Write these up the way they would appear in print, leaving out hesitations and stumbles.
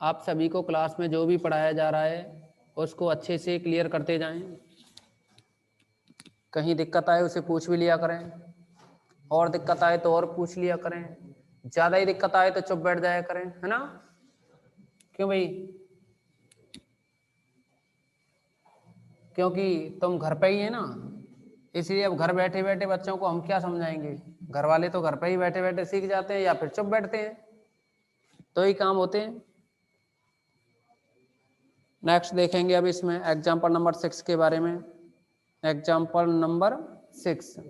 आप सभी को क्लास में जो भी पढ़ाया जा रहा है उसको अच्छे से क्लियर करते जाएं। कहीं दिक्कत आए उसे पूछ भी लिया करें, और दिक्कत आए तो और पूछ लिया करें, ज़्यादा ही दिक्कत आए तो चुप बैठ जाया करें, है ना? क्यों भाई? क्योंकि तुम घर पे ही है ना, इसलिए अब घर बैठे बैठे बच्चों को हम क्या समझाएंगे? घर वाले तो घर पे ही बैठे बैठे सीख जाते हैं या फिर चुप बैठते हैं, तो ही काम होते हैं। नेक्स्ट देखेंगे अब इसमें एग्जाम्पल नंबर 6 के बारे में। एग्जाम्पल नंबर 6,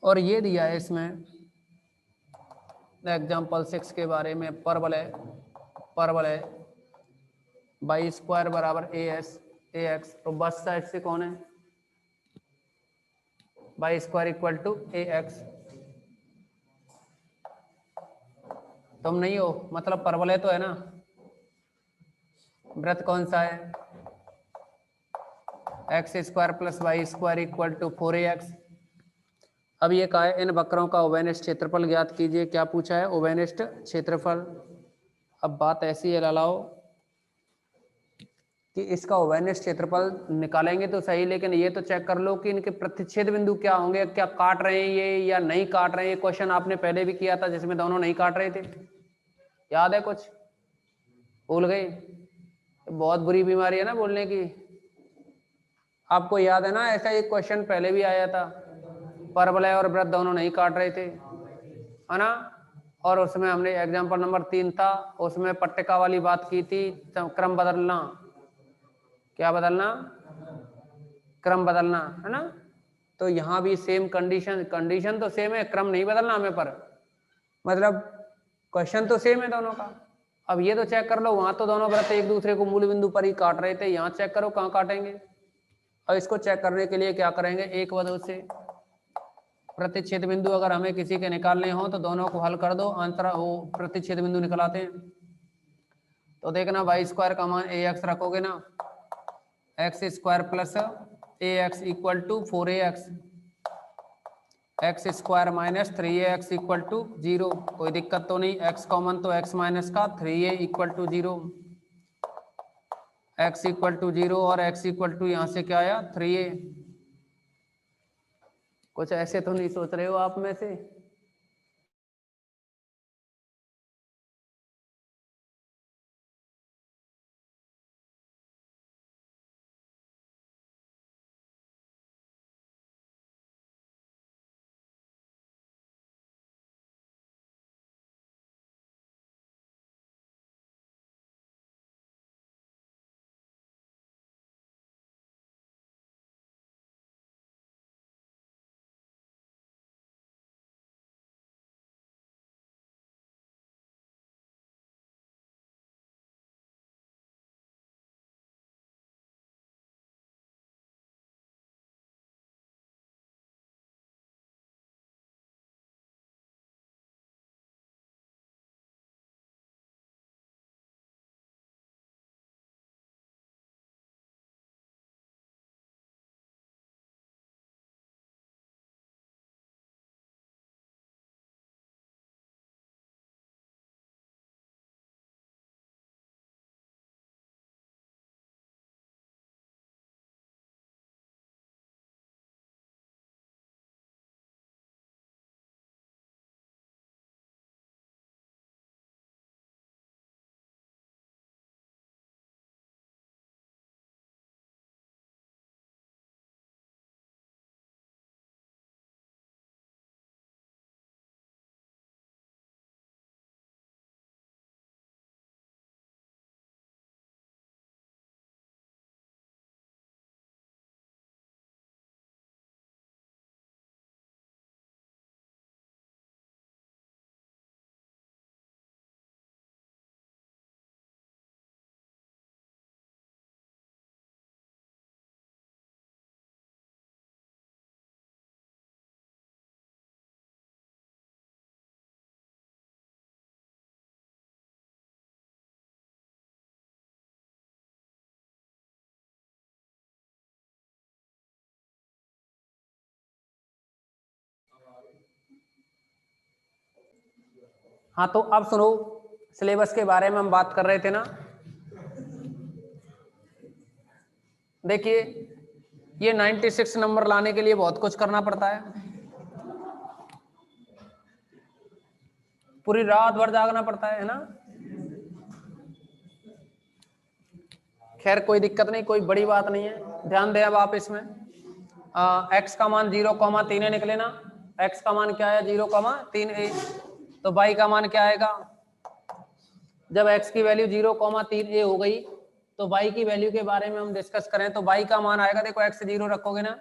और ये दिया है इसमें एग्जाम्पल 6 के बारे में, परवल है वाई स्क्वायर बराबर ए एक्स, तो बस साइड से कौन है? Y square equal to a x. तुम नहीं हो, मतलब परवलय तो है ना। वृत्त कौन सा है? X square plus y square equal to 4ax। अब ये कहा है इन वक्रों का उभयनिष्ठ क्षेत्रफल ज्ञात कीजिए। क्या पूछा है? उभयनिष्ठ क्षेत्रफल। अब बात ऐसी है लालाओ कि इसका उभयनिष्ठ क्षेत्रफल निकालेंगे तो सही, लेकिन ये तो चेक कर लो कि इनके प्रतिच्छेद बिंदु क्या होंगे, क्या काट रहे हैं ये या नहीं काट रहे हैं। क्वेश्चन आपने पहले भी किया था जिसमें दोनों नहीं काट रहे थे, याद है? कुछ भूल गए? बहुत बुरी बीमारी है ना बोलने की। आपको याद है ना, ऐसा एक क्वेश्चन पहले भी आया था, परवलय और वृत्त दोनों नहीं काट रहे थे, है ना? और उसमें हमने एग्जाम्पल नंबर 3 था, उसमें पट्टिका वाली बात की थी, क्रम बदलना। क्या बदलना? क्रम बदलना, है ना? तो यहाँ भी सेम कंडीशन तो सेम है, क्रम नहीं बदलना हमें, पर मतलब क्वेश्चन तो सेम है दोनों का। अब ये तो चेक कर लो, वहां तो दोनों वृत्त एक दूसरे को मूल बिंदु पर ही काट रहे थे, यहाँ चेक करो कहाँ काटेंगे। और इसको चेक करने के लिए क्या करेंगे, एक वजह से प्रतिच्छेद बिंदु अगर हमें किसी के निकालने हो तो दोनों को हल कर दो, अंतर वो प्रतिच्छेद बिंदु निकलाते हैं। तो देखना वाई स्क्वायर का मान ए एक्स रखोगे ना, x square plus a x equal to 4ax, x square minus 3ax equal to 0। कोई दिक्कत तो नहीं, एक्स कॉमन तो एक्स माइनस का 3a equal to 0, x equal to 0 और एक्स इक्वल टू यहाँ से क्या आया 3a। कुछ ऐसे तो नहीं सोच रहे हो आप में से? हाँ तो अब सुनो, सिलेबस के बारे में हम बात कर रहे थे ना। देखिए ये 96 नंबर लाने के लिए बहुत कुछ करना पड़ता है, पूरी रात भर जागना पड़ता है ना। खैर कोई दिक्कत नहीं, कोई बड़ी बात नहीं है, ध्यान दें अब आप इसमें। एक्स का मान 0,3 निकले ना, एक्स का मान क्या है 0,3a, तो y का मान क्या आएगा, जब x की वैल्यू 0,3a हो गई तो y की वैल्यू के बारे में हम डिस्कस करें तो y का मान आएगा, देखो x 0 रखोगे ना,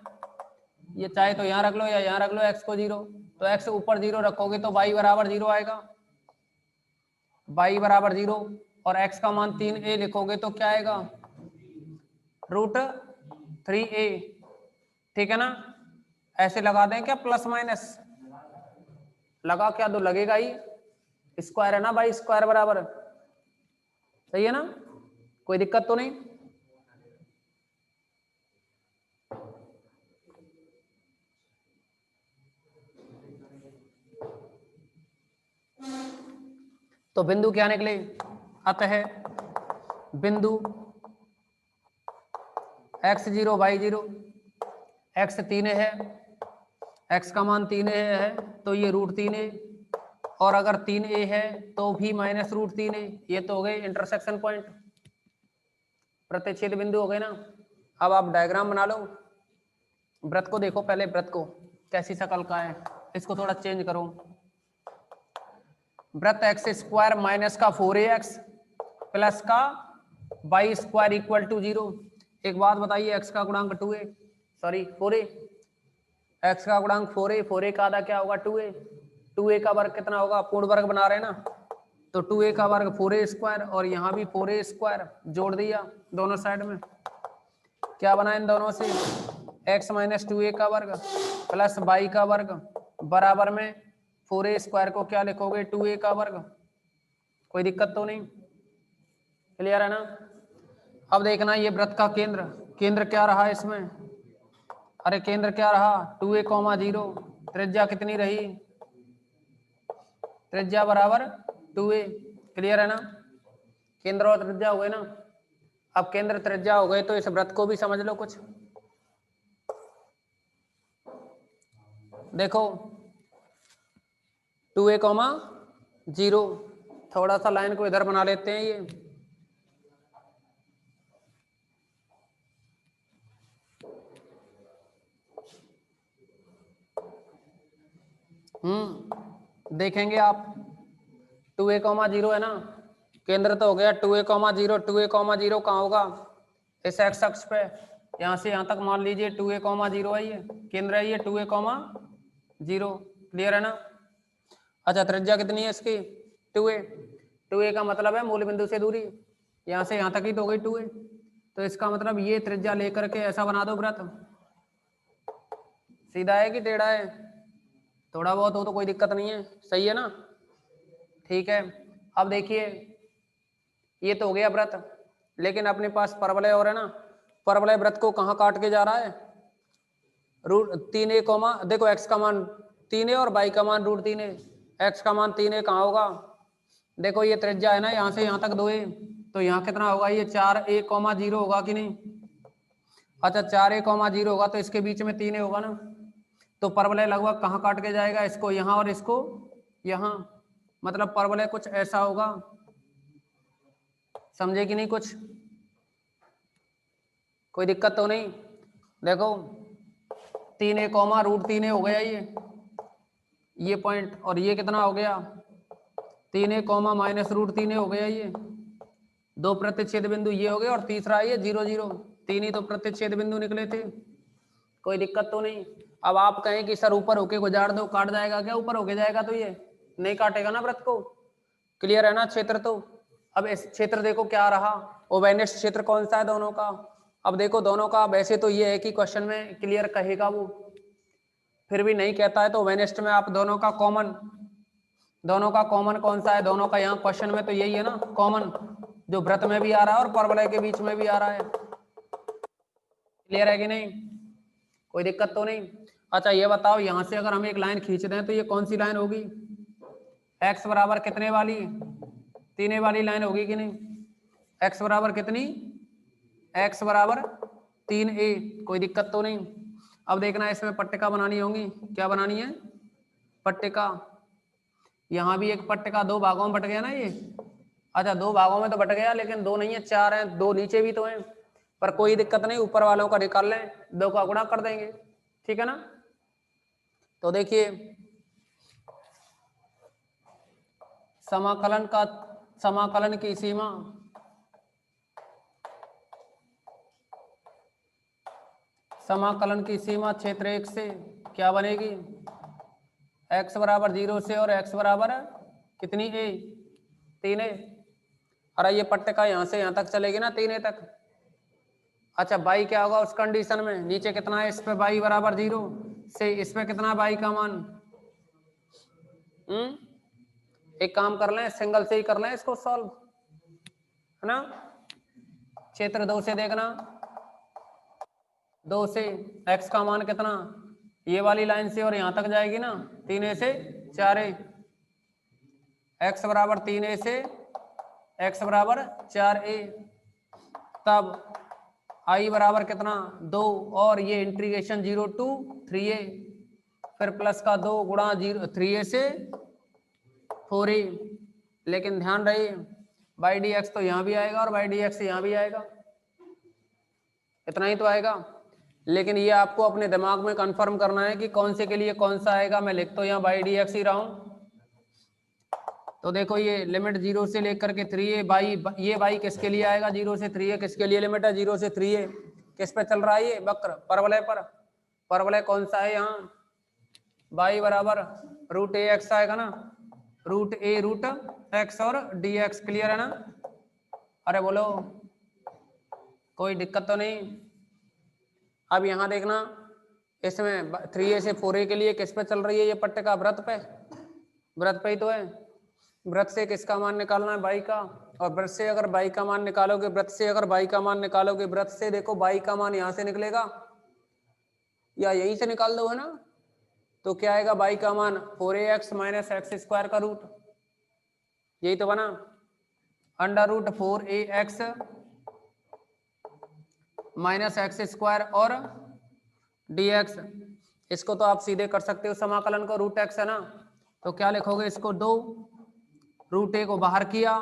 ये चाहे तो यहाँ रख लो या यहाँ रख लो x को 0, तो x ऊपर 0 रखोगे तो y बराबर 0 आएगा, y बराबर 0, और x का मान 3a लिखोगे तो क्या आएगा, √3a, ठीक है ना। ऐसे लगा दें क्या, प्लस माइनस लगा क्या, तो लगेगा ही, स्क्वायर है ना भाई, स्क्वायर बराबर, सही है ना, कोई दिक्कत तो नहीं। तो बिंदु क्या निकले, अतः बिंदु x0 y0, x 3a है, x का मान 3a है तो ये √3a, और अगर 3a है तो भी माइनस √3a, ये तो हो गए इंटरसेक्शन पॉइंट, प्रतिच्छेद बिंदु हो गए ना। अब आप डायग्राम बना लो, वृत्त को देखो पहले, वृत्त को कैसी शक्ल का है, इसको थोड़ा चेंज करो। वृत्त x² माइनस का 4ax प्लस का y² इक्वल टू 0। एक बात बताइए, x का गुणांक 2a, सॉरी 4a, x का गुणांक 4a, 4a का आधा क्या होगा 2a, 2a का वर्ग कितना होगा, पूर्ण वर्ग बना रहे हैं ना, तो 2a का वर्ग 4a² और यहाँ भी 4a² जोड़ दिया दोनों साइड में, क्या बना इन दोनों से, x माइनस 2a का वर्ग प्लस y का वर्ग बराबर में 4a² को क्या लिखोगे 2a का वर्ग, कोई दिक्कत तो नहीं, क्लियर है ना। अब देखना ये वृत्त का केंद्र, केंद्र क्या रहा इसमें, अरे केंद्र क्या रहा 2a,0, त्रिज्या कितनी रही, त्रिज्या बराबर 2a, क्लियर है ना, केंद्र और त्रिज्या हो गए ना। अब केंद्र त्रिज्या हो गए तो इस वृत्त को भी समझ लो कुछ, देखो 2a,0, थोड़ा सा लाइन को इधर बना लेते हैं, ये देखेंगे आप 2a,0 है ना, केंद्र तो हो गया 2a,0, 2a,0 कहाँ होगा, इस एक्स अक्ष पे, यहाँ से यहाँ तक मान लीजिए 2a,0 है, ये केंद्र है, ये 2a,0, क्लियर है ना। अच्छा त्रिज्या कितनी है इसकी 2a, 2a का मतलब है मूल बिंदु से दूरी, यहाँ से यहाँ तक ही तो हो गई 2a, तो इसका मतलब ये त्रिज्या लेकर के ऐसा बना दो वृत्त, सीधा है कि टेढ़ा है, थोड़ा बहुत हो तो कोई दिक्कत नहीं है, सही है ना, ठीक है। अब देखिए ये तो हो गया वृत्त, लेकिन अपने पास परवलय और है ना, परवलय वृत्त को कहाँ काट के जा रहा है, √3a, देखो x का मान 3a और y का मान √3a, x का मान 3a कहाँ होगा, देखो ये त्रिज्या है ना, यहाँ से यहाँ तक 2a, तो यहाँ कितना होगा, ये 4a,0 होगा कि नहीं, अच्छा 4a,0 होगा तो इसके बीच में 3a होगा ना, तो परवलय लगभग कहाँ काट के जाएगा, इसको यहाँ और इसको यहाँ, मतलब परवलय कुछ ऐसा होगा, समझे कि नहीं कुछ, कोई दिक्कत तो नहीं। देखो 3a, √3a हो गया ये पॉइंट, और ये कितना हो गया 3a, माइनस √3a हो गया, ये दो प्रतिच्छेद बिंदु ये हो गए, और तीसरा ये 0, 0, तीन ही तो प्रतिच्छेद बिंदु निकले थे, कोई दिक्कत तो नहीं। अब आप कहें कि सर ऊपर होके गुजार दो, काट जाएगा क्या, ऊपर होके जाएगा तो ये नहीं काटेगा ना वृत्त को, क्लियर है ना क्षेत्र। तो अब इस क्षेत्र देखो क्या रहा, ओवेनिस्ट क्षेत्र कौन सा है दोनों का, अब देखो दोनों का वैसे तो ये है कि क्वेश्चन में क्लियर कहेगा वो, फिर भी नहीं कहता है तो ओवेनिस्ट में आप दोनों का कॉमन कौन सा है, दोनों का यहाँ क्वेश्चन में तो यही है ना कॉमन, जो वृत्त में भी आ रहा है और परवलय के बीच में भी आ रहा है, क्लियर है कि नहीं, कोई दिक्कत तो नहीं। अच्छा ये बताओ यहाँ से अगर हम एक लाइन खींच दें तो ये कौन सी लाइन होगी, एक्स बराबर कितने वाली, 3a वाली लाइन होगी कि नहीं, एक्स बराबर कितनी, एक्स बराबर 3a, कोई दिक्कत तो नहीं। अब देखना इसमें पट्टिका बनानी होगी, क्या बनानी है, पट्टिका। यहाँ भी एक पट्टिका दो भागों में बट गया ना ये, अच्छा दो भागों में तो बट गया लेकिन दो नहीं है, चार हैं, दो नीचे भी तो हैं, पर कोई दिक्कत नहीं, ऊपर वालों का निकाल लें, दो का गुणा कर देंगे, ठीक है ना। तो देखिए समाकलन की सीमा क्षेत्र 1 से क्या बनेगी, x बराबर 0 से और x बराबर कितनी a, 3a। अरे ये पट्टिका यहाँ से यहाँ तक चलेगी ना 3a तक। अच्छा y क्या होगा उस कंडीशन में, नीचे कितना है, इस पे y बराबर 0 से इस पे कितना y का मान, एक काम कर लें, सिंगल से ही कर लें इसको सॉल्व, है ना। क्षेत्र 2 से देखना, 2 से x का मान कितना, ये वाली लाइन से और यहां तक जाएगी ना, 3a से 4a, x बराबर 3a से x बराबर 4a, तब i बराबर कितना 2, और ये इंटीग्रेशन 0 to 3a, फिर प्लस का 2 गुणा 3a से 4a, लेकिन ध्यान रहे बाई डी एक्स तो यहाँ भी आएगा और बाई डी एक्स यहाँ भी आएगा, इतना ही तो आएगा। लेकिन ये आपको अपने दिमाग में कंफर्म करना है कि कौन से के लिए कौन सा आएगा। मैं लिख तो यहाँ बाई डी एक्स ही रहा हूँ। तो देखो ये लिमिट 0 से लेकर के 3a बाई, ये बाई किसके लिए आएगा, 0 से 3a किसके लिए लिमिट है, 0 से 3a किस पे चल रहा है, ये वक्र परवलय पर। परवलय कौन सा है यहाँ, बाई बराबर रूट ए एक्स आएगा ना, रूट ए रूट एक्स और डी एक्स, क्लियर है ना। अरे बोलो कोई दिक्कत तो नहीं। अब यहाँ देखना इसमें 3a से 4a के लिए किस पे चल रही है ये पट्टिका, वृत्त पे, वृत्त पे ही तो है। वृत्त से किसका मान निकालना है, बाई का, और वृत्त से अगर बाई का मान निकालोगे, वृत्त से अगर बाई का मान निकालोगे, वृत्त से देखो बाई का मान यहाँ से निकलेगा या यहीं से निकाल दो, है ना। तो क्या आएगा बाई का मान 4ax माइनस एक्स स्क्वायर का रूट, यही तो बना, under root 4ax minus x square और dx। इसको तो आप सीधे कर सकते हो समाकलन को, रूट एक्स है ना, तो क्या लिखोगे इसको, 2 रूट ए को बाहर किया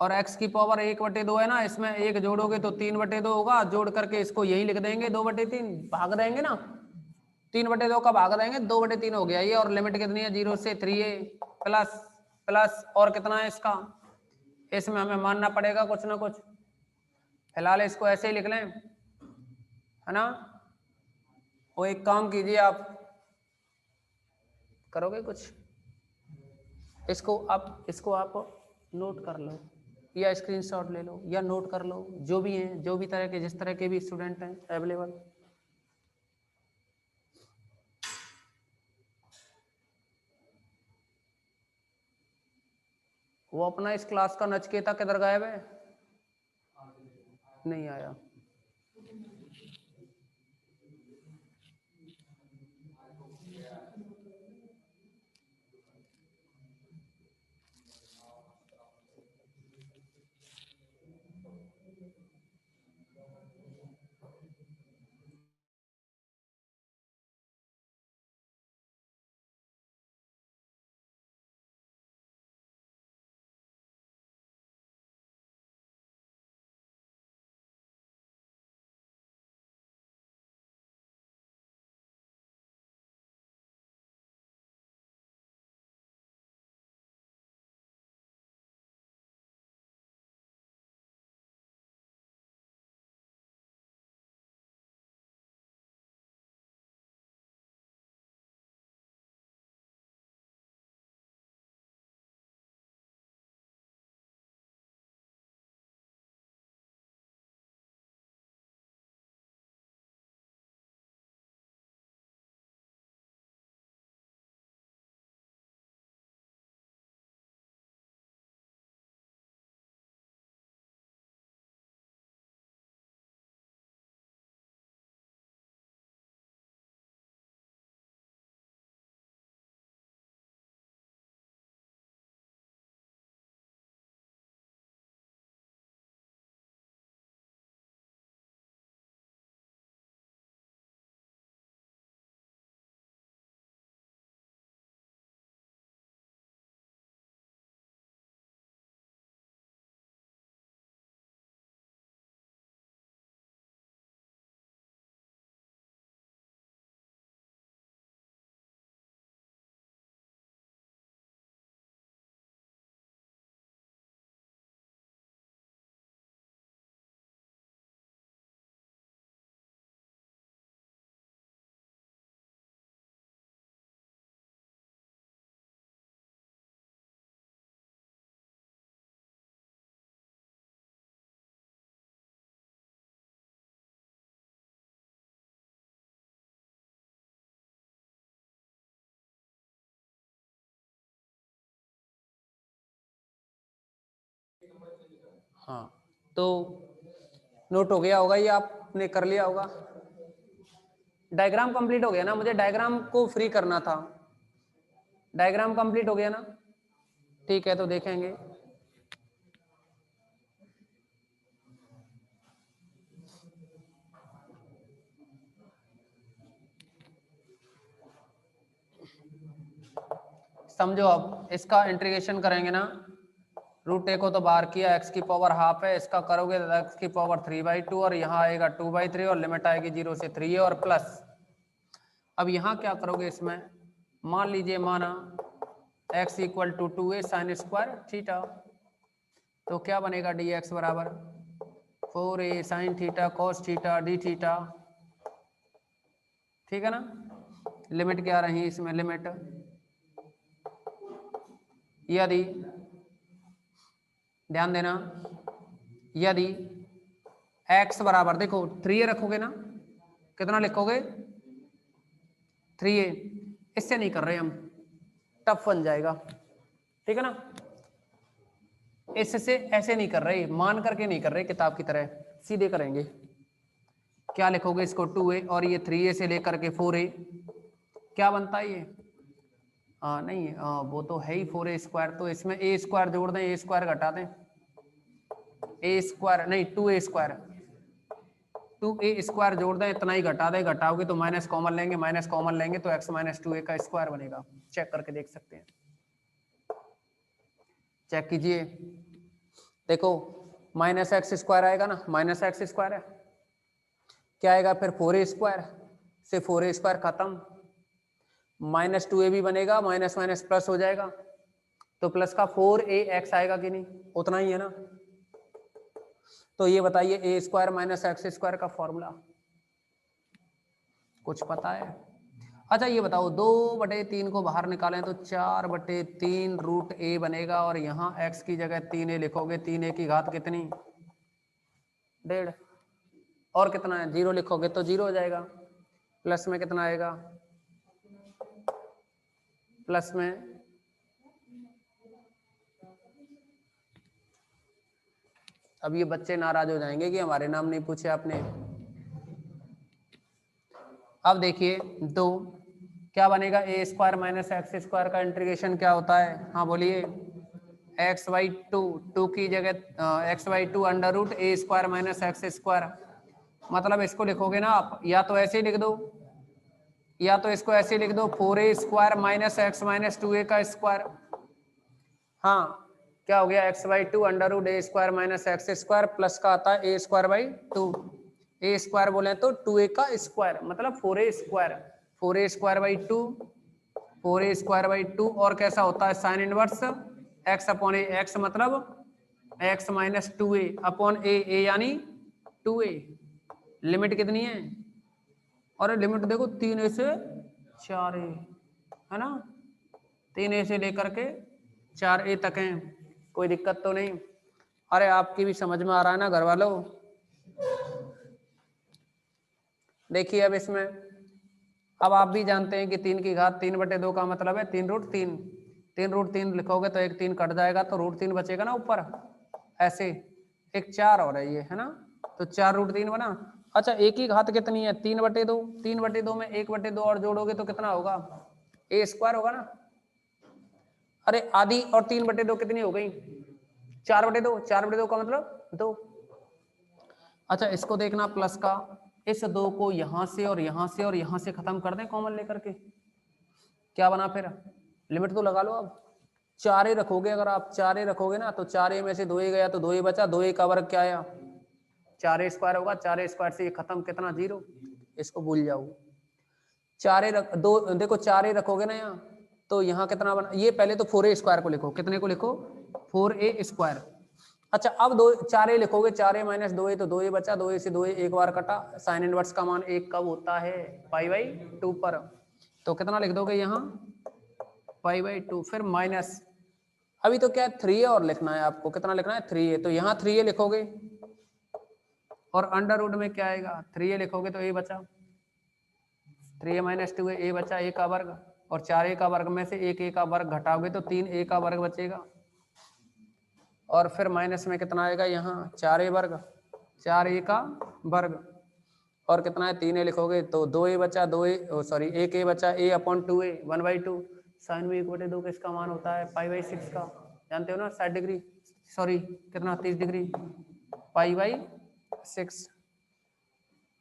और x की पावर 1/2 है ना, इसमें एक जोड़ोगे तो 3/2 होगा, जोड़ करके इसको यही लिख देंगे 2/3, भाग देंगे ना, 3/2 का भाग देंगे, 2/3 हो गया ये। और लिमिट कितनी है, 0 से 3a प्लस प्लस और कितना है इसका, इसमें हमें मानना पड़ेगा कुछ ना कुछ, फिलहाल इसको ऐसे ही लिख लें, है ना। वो एक काम कीजिए, आप करोगे कुछ, इसको आप नोट कर लो या स्क्रीनशॉट ले लो या नोट कर लो, जो भी हैं, जो भी तरह के, जिस तरह के भी स्टूडेंट हैं अवेलेबल। वो अपना इस क्लास का नचकेता किधर गायब है, नहीं आया। हाँ, तो नोट हो गया होगा, ये आपने कर लिया होगा। डायग्राम कंप्लीट हो गया ना, मुझे डायग्राम को फ्री करना था। डायग्राम कंप्लीट हो गया ना, ठीक है, तो देखेंगे। समझो, अब इसका इंटीग्रेशन करेंगे ना, रूट ए को तो बाहर किया, एक्स की पावर हाफ है, इसका करोगे तो एक्स की पावर 3/2 और यहाँ आएगा 2/3 और लिमिट आएगी 0 से 3 और प्लस। अब यहाँ क्या करोगे, इसमें मान लीजिए माना x equal to 2a sine square theta, तो क्या बनेगा dx बराबर 4a sine theta cos theta d theta, ठीक है ना। लिमिट क्या रही इसमें, लिमिट यदि, ध्यान देना, यदि x बराबर, देखो 3a रखोगे ना, कितना लिखोगे 3a, इससे नहीं कर रहे हम, टफ बन जाएगा, ठीक है ना। इससे ऐसे नहीं कर रहे, मान करके नहीं कर रहे किताब की तरह, सीधे करेंगे। क्या लिखोगे इसको 2a और ये 3a से लेकर के 4a, क्या बनता है ये, नहीं वो तो है ही 4a स्क्वायर, तो इसमें a स्क्वायर जोड़ दें, a स्क्वायर घटा दें, a स्क्वायर नहीं 2a स्क्वायर, 2a स्क्वायर जोड़ दें, इतना ही घटा दें, घटाओगे तो माइनस कॉमन लेंगे, माइनस कॉमन लेंगे तो x माइनस 2a का स्क्वायर बनेगा। चेक करके देख सकते हैं, चेक कीजिए, देखो माइनस एक्स स्क्वायर आएगा ना, माइनस एक्स स्क्वायर है, क्या आएगा फिर 4a स्क्वायर से 4a स्क्वायर खत्म, माइनस 2a भी बनेगा, माइनस माइनस प्लस हो जाएगा, तो प्लस का 4ax आएगा कि नहीं, उतना ही है ना। तो ये बताइए a square minus x square का फॉर्मूला कुछ पता है। अच्छा ये बताओ 2/3 को बाहर निकालें तो 4/3 रूट a बनेगा, और यहाँ x की जगह 3a लिखोगे, 3a की घात कितनी, 1.5, और कितना है 0 लिखोगे तो 0 हो जाएगा, प्लस में कितना आएगा, प्लस में अब ये बच्चे नाराज हो जाएंगे कि हमारे नाम नहीं पूछे आपने। अब देखिए 2 क्या बनेगा, a square minus x square का इंटीग्रेशन क्या होता है, हाँ बोलिए, x/2, 2 की जगह x/2 under root a square minus x square, मतलब इसको लिखोगे ना आप, या तो ऐसे ही लिख दो, या तो इसको ऐसे लिख दो 4a square minus x minus 2a का स्क्वायर, हाँ क्या हो गया x/2 under root a square minus x square, plus का आता है a स्क्वायर/2, a स्क्वायर बोले तो 2a का स्क्वायर, मतलब 4a स्क्वायर, 4a स्क्वायर/2, 4a स्क्वायर/2, और कैसा होता है sine inverse x upon a, x मतलब x minus 2a upon a, a यानी 2a, लिमिट कितनी है, और लिमिट देखो 3a से 4a है ना, 3a से लेकर के 4a तक है, कोई दिक्कत तो नहीं। अरे आपकी भी समझ में आ रहा है ना घर वालों। देखिए अब इसमें, अब आप भी जानते हैं कि 3 की घात 3/2 का मतलब है 3√3, 3√3 लिखोगे तो एक 3 कट जाएगा तो √3 बचेगा ना ऊपर, ऐसे एक 4 और है ये है ना, तो 4√3 बना। अच्छा एक ही घात कितनी है 3/2, 3/2 में 1/2 और जोड़ोगे तो कितना होगा, a स्क्वायर होगा ना। अरे आधी और 3/2 कितनी हो गई, 4/2, 4/2 का मतलब 2। अच्छा इसको देखना प्लस का, इस 2 को यहां से और यहां से और यहां से खत्म कर दें कॉमन लेकर के, क्या बना फिर, लिमिट तो लगा लो। अब 4a रखोगे, अगर आप 4a रखोगे ना तो 4a में से 2a गया तो 2a बचा, 2a का वर्ग क्या आया 4a स्क्वायर होगा, 4a स्क्वायर से ये खत्म कितना 0, इसको भूल जाओ। 4a रख दो, देखो 4a रखोगे ना यहाँ तो यहाँ कितना बना, ये पहले तो 4a स्क्वायर को लिखो, कितने को लिखो 4a स्क्वायर। अच्छा अब 4a लिखोगे, 4a माइनस 2a तो 2a बचा, 2a से 2a एक बार कटा, साइन इनवर्स का मान 1 कब होता है π/2 पर, तो कितना लिख दोगे यहाँ π/2, फिर माइनस, अभी तो क्या है 3a और लिखना है आपको, कितना लिखना है 3a, तो यहाँ 3a लिखोगे और अंडर रूट में क्या आएगा 3a लिखोगे तो a बचा, 3a माइनस 2a, a बचा a का वर्ग, और 4a का वर्ग में से एक a का वर्ग घटाओगे तो 3a का वर्ग बचेगा, और फिर माइनस में कितना आएगा यहाँ 4a वर्ग, 4a का वर्ग, और कितना है 3a लिखोगे तो 2a बचा, 2a सॉरी 1a बचा, a अपॉन 2a 1/2, साइन में 1/2 का इसका मान होता है π/6 का, जानते हो ना 60 डिग्री, सॉरी कितना 30 डिग्री, π/6।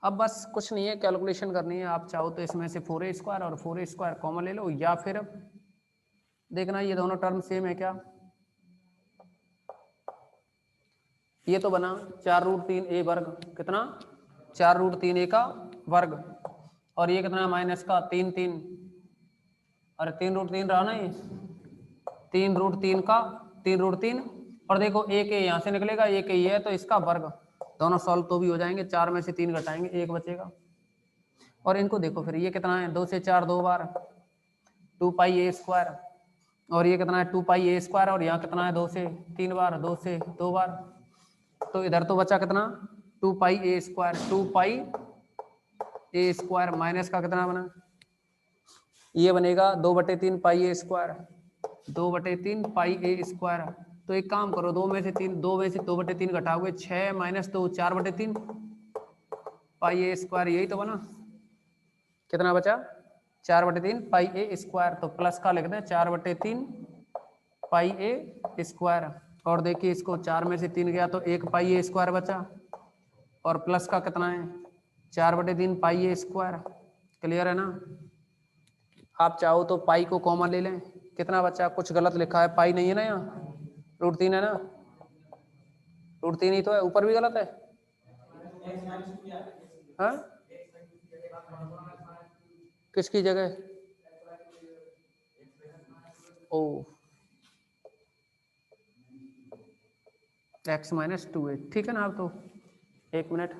अब बस कुछ नहीं है, कैलकुलेशन करनी है। आप चाहो तो इसमें से 4a² और 4a² कॉमन ले लो, या फिर देखना ये दोनों टर्म सेम है क्या। ये तो बना 4√3a वर्ग, कितना 4√3a का वर्ग, और ये कितना माइनस का 3 अरे 3√3 रहा ना, ये 3√3 का 3√3, और देखो एक ए यहाँ से निकलेगा, एक ए है तो इसका वर्ग, दोनों सॉल्व तो भी हो जाएंगे, 4 में से 3 घटाएंगे 1 बचेगा। और इनको देखो फिर ये कितना है 2 से 4 2 बार 2πa², और ये कितना है 2πa², और यहाँ कितना है 2 से 3 बार 2 से 2 बार, तो इधर तो बचा कितना 2πa², 2πa² माइनस का कितना बना, ये बनेगा 2/3 πa², 2/3 πa²। तो एक काम करो 2 में से 2/3 घटाओगे 6 - 2 4/3 πa², यही तो बना, कितना बचा 4/3 πa², तो प्लस का लिख दें 4/3 πa², और देखिए इसको 4 में से 3 गया तो 1 πa² बचा, और प्लस का कितना है 4/3 πa², क्लियर है ना। आप चाहो तो पाई को कॉमन ले लें, कितना बचा, कुछ गलत लिखा है, पाई नहीं है ना यहाँ, √3 है ना, √3 ही तो है, ऊपर भी गलत है, हाँ किसकी जगह, ओ x - 2a, ठीक है ना। आप तो 1 मिनट,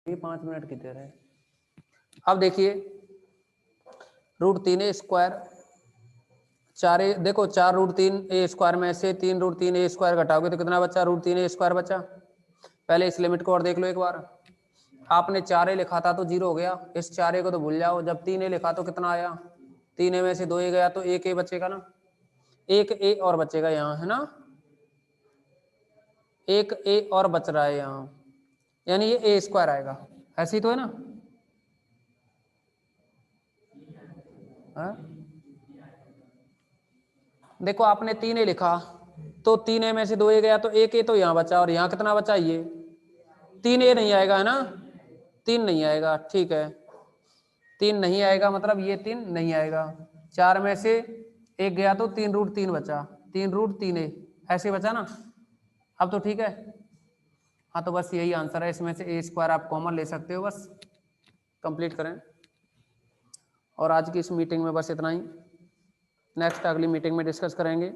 ये 5 मिनट की देर है। अब देखिए √3a², 4 देखो 4√3a² में से 3√3a² घटाओगे तो कितना बचा, √3a² बचा। पहले इस लिमिट को और देख लो एक बार, आपने 4a लिखा था तो 0 हो गया, इस 4a को तो भूल जाओ, जब 3a लिखा तो कितना आया, 3a में से 2a गया तो 1a बचेगा ना, 1a और बचेगा यहाँ, है ना, 1a और बच रहा है यहाँ, यानी ये a² आएगा, ऐसे ही तो है ना, हाँ? देखो आपने 3a लिखा तो 3a में से 2a गया तो 1a तो यहाँ बचा, और यहाँ कितना बचा, ये 3a नहीं आएगा, है ना, 3 नहीं आएगा, ठीक है 3 नहीं आएगा, मतलब ये 3 नहीं आएगा, 4 में से 1 गया तो 3√3 बचा, 3√3a ऐसे बचा ना। अब तो ठीक है, हाँ तो बस यही आंसर है, इसमें से a² आप कॉमन ले सकते हो, बस कंप्लीट करें। और आज की इस मीटिंग में बस इतना ही, नेक्स्ट अगली मीटिंग में डिस्कस करेंगे।